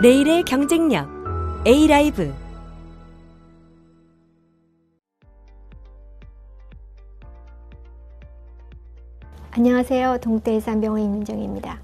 내일의 경쟁력 A라이브. 안녕하세요. 동태일산병원 임은정입니다.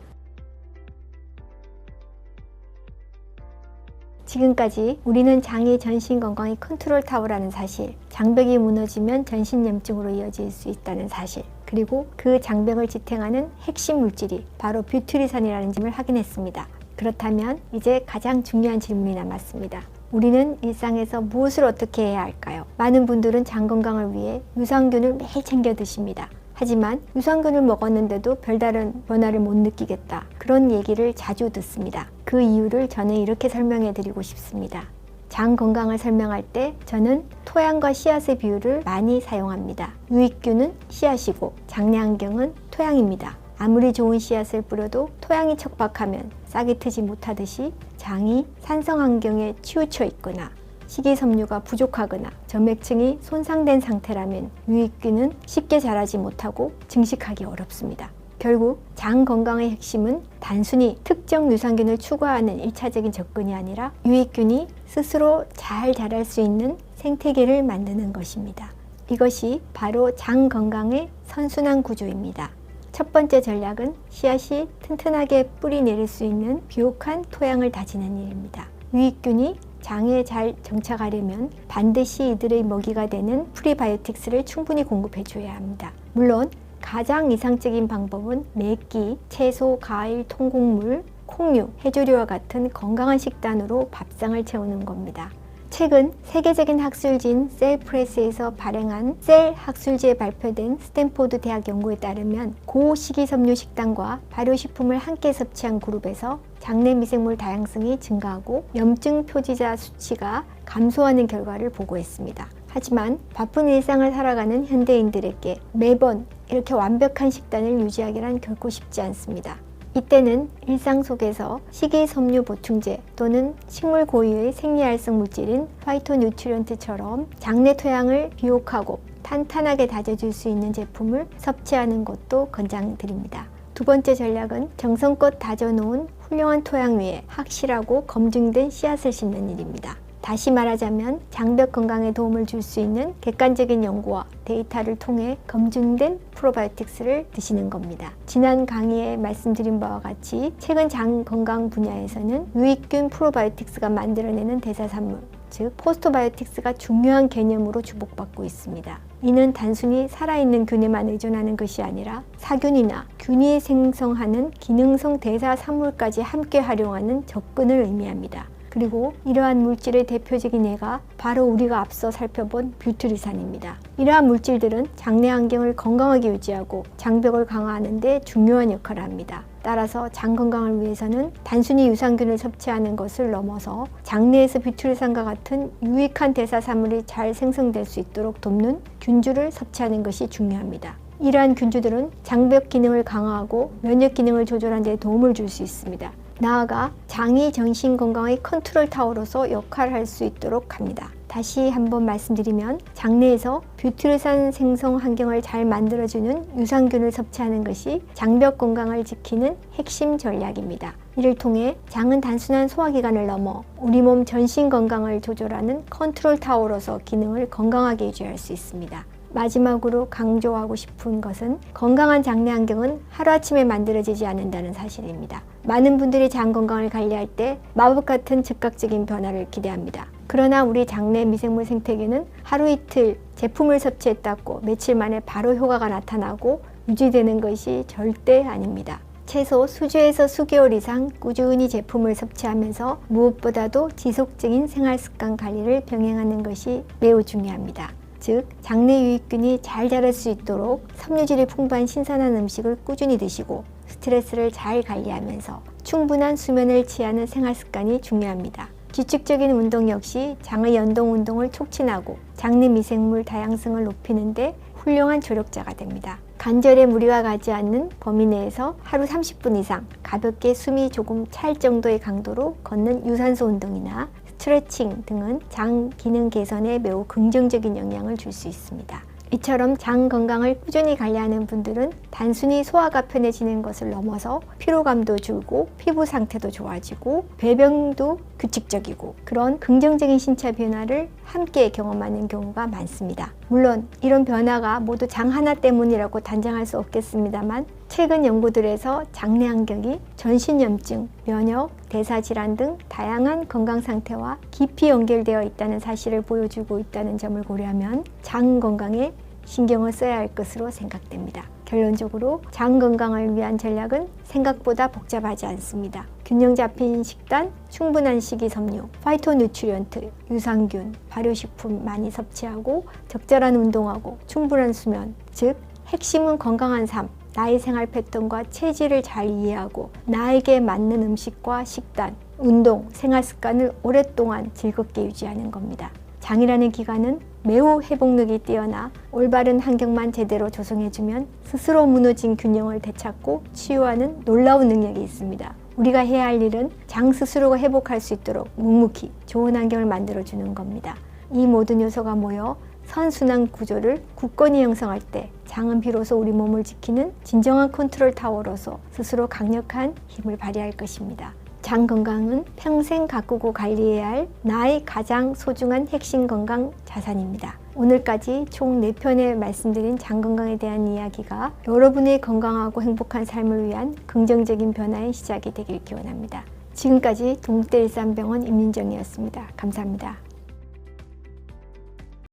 지금까지 우리는 장의 전신 건강의 컨트롤 타워라는 사실, 장벽이 무너지면 전신염증으로 이어질 수 있다는 사실, 그리고 그 장벽을 지탱하는 핵심 물질이 바로 뷰트리산이라는 점을 확인했습니다. 그렇다면 이제 가장 중요한 질문이 남았습니다. 우리는 일상에서 무엇을 어떻게 해야 할까요? 많은 분들은 장 건강을 위해 유산균을 매일 챙겨 드십니다. 하지만 유산균을 먹었는데도 별다른 변화를 못 느끼겠다, 그런 얘기를 자주 듣습니다. 그 이유를 저는 이렇게 설명해 드리고 싶습니다. 장 건강을 설명할 때 저는 토양과 씨앗의 비율을 많이 사용합니다. 유익균은 씨앗이고 장내환경은 토양입니다. 아무리 좋은 씨앗을 뿌려도 토양이 척박하면 싹이 트지 못하듯이 장이 산성 환경에 치우쳐 있거나 식이섬유가 부족하거나 점액층이 손상된 상태라면 유익균은 쉽게 자라지 못하고 증식하기 어렵습니다. 결국 장 건강의 핵심은 단순히 특정 유산균을 추구하는 1차적인 접근이 아니라 유익균이 스스로 잘 자랄 수 있는 생태계를 만드는 것입니다. 이것이 바로 장 건강의 선순환 구조입니다. 첫 번째 전략은 씨앗이 튼튼하게 뿌리 내릴 수 있는 비옥한 토양을 다지는 일입니다. 유익균이 장에 잘 정착하려면 반드시 이들의 먹이가 되는 프리바이오틱스를 충분히 공급해 줘야 합니다. 물론 가장 이상적인 방법은 매끼, 채소, 과일, 통곡물, 콩류, 해조류와 같은 건강한 식단으로 밥상을 채우는 겁니다. 최근 세계적인 학술지인 셀프레스에서 발행한 셀 학술지에 발표된 스탠포드 대학 연구에 따르면 고식이섬유 식단과 발효식품을 함께 섭취한 그룹에서 장내 미생물 다양성이 증가하고 염증 표지자 수치가 감소하는 결과를 보고했습니다. 하지만 바쁜 일상을 살아가는 현대인들에게 매번 이렇게 완벽한 식단을 유지하기란 결코 쉽지 않습니다. 이때는 일상 속에서 식이섬유 보충제 또는 식물 고유의 생리활성 물질인 파이토뉴트리언트처럼 장내 토양을 비옥하고 탄탄하게 다져줄 수 있는 제품을 섭취하는 것도 권장드립니다. 두 번째 전략은 정성껏 다져놓은 훌륭한 토양 위에 확실하고 검증된 씨앗을 심는 일입니다. 다시 말하자면 장벽 건강에 도움을 줄 수 있는 객관적인 연구와 데이터를 통해 검증된 프로바이오틱스를 드시는 겁니다. 지난 강의에 말씀드린 바와 같이 최근 장 건강 분야에서는 유익균 프로바이오틱스가 만들어내는 대사산물, 즉 포스트바이오틱스가 중요한 개념으로 주목받고 있습니다. 이는 단순히 살아있는 균에만 의존하는 것이 아니라 사균이나 균이 생성하는 기능성 대사산물까지 함께 활용하는 접근을 의미합니다. 그리고 이러한 물질의 대표적인 예가 바로 우리가 앞서 살펴본 뷰트리산입니다. 이러한 물질들은 장내 환경을 건강하게 유지하고 장벽을 강화하는 데 중요한 역할을 합니다. 따라서 장 건강을 위해서는 단순히 유산균을 섭취하는 것을 넘어서 장내에서 뷰트리산과 같은 유익한 대사산물이 잘 생성될 수 있도록 돕는 균주를 섭취하는 것이 중요합니다. 이러한 균주들은 장벽 기능을 강화하고 면역 기능을 조절하는 데 도움을 줄 수 있습니다. 나아가 장이 전신 건강의 컨트롤 타워로서 역할을 할 수 있도록 합니다. 다시 한번 말씀드리면 장내에서 뷰트리산 생성 환경을 잘 만들어주는 유산균을 섭취하는 것이 장벽 건강을 지키는 핵심 전략입니다. 이를 통해 장은 단순한 소화기관을 넘어 우리 몸 전신 건강을 조절하는 컨트롤 타워로서 기능을 건강하게 유지할 수 있습니다. 마지막으로 강조하고 싶은 것은 건강한 장내 환경은 하루아침에 만들어지지 않는다는 사실입니다. 많은 분들이 장 건강을 관리할 때 마법 같은 즉각적인 변화를 기대합니다. 그러나 우리 장내 미생물 생태계는 하루 이틀 제품을 섭취했다고 며칠 만에 바로 효과가 나타나고 유지되는 것이 절대 아닙니다. 최소 수주에서 수개월 이상 꾸준히 제품을 섭취하면서 무엇보다도 지속적인 생활습관 관리를 병행하는 것이 매우 중요합니다. 즉 장내 유익균이 잘 자랄 수 있도록 섬유질이 풍부한 신선한 음식을 꾸준히 드시고 스트레스를 잘 관리하면서 충분한 수면을 취하는 생활 습관이 중요합니다. 규칙적인 운동 역시 장의 연동 운동을 촉진하고 장내 미생물 다양성을 높이는 데 훌륭한 조력자가 됩니다. 관절에 무리가 가지 않는 범위 내에서 하루 30분 이상 가볍게 숨이 조금 찰 정도의 강도로 걷는 유산소 운동이나 스트레칭 등은 장 기능 개선에 매우 긍정적인 영향을 줄 수 있습니다. 이처럼 장 건강을 꾸준히 관리하는 분들은 단순히 소화가 편해지는 것을 넘어서 피로감도 줄고 피부 상태도 좋아지고 배변도 규칙적이고 그런 긍정적인 신체 변화를 함께 경험하는 경우가 많습니다. 물론 이런 변화가 모두 장 하나 때문이라고 단정할 수 없겠습니다만 최근 연구들에서 장내 환경이 전신염증, 면역, 대사질환 등 다양한 건강 상태와 깊이 연결되어 있다는 사실을 보여주고 있다는 점을 고려하면 장 건강에 신경을 써야 할 것으로 생각됩니다. 결론적으로 장 건강을 위한 전략은 생각보다 복잡하지 않습니다. 균형 잡힌 식단, 충분한 식이섬유, 파이토뉴트리언트, 유산균, 발효식품 많이 섭취하고 적절한 운동하고 충분한 수면, 즉 핵심은 건강한 삶, 나의 생활 패턴과 체질을 잘 이해하고 나에게 맞는 음식과 식단, 운동, 생활 습관을 오랫동안 즐겁게 유지하는 겁니다. 장이라는 기관은 매우 회복력이 뛰어나 올바른 환경만 제대로 조성해주면 스스로 무너진 균형을 되찾고 치유하는 놀라운 능력이 있습니다. 우리가 해야 할 일은 장 스스로가 회복할 수 있도록 묵묵히 좋은 환경을 만들어주는 겁니다. 이 모든 요소가 모여 선순환 구조를 굳건히 형성할 때 장은 비로소 우리 몸을 지키는 진정한 컨트롤 타워로서 스스로 강력한 힘을 발휘할 것입니다. 장 건강은 평생 가꾸고 관리해야 할 나의 가장 소중한 핵심 건강 자산입니다. 오늘까지 총 4편에 말씀드린 장 건강에 대한 이야기가 여러분의 건강하고 행복한 삶을 위한 긍정적인 변화의 시작이 되길 기원합니다. 지금까지 동국대일산병원 임민정이었습니다. 감사합니다.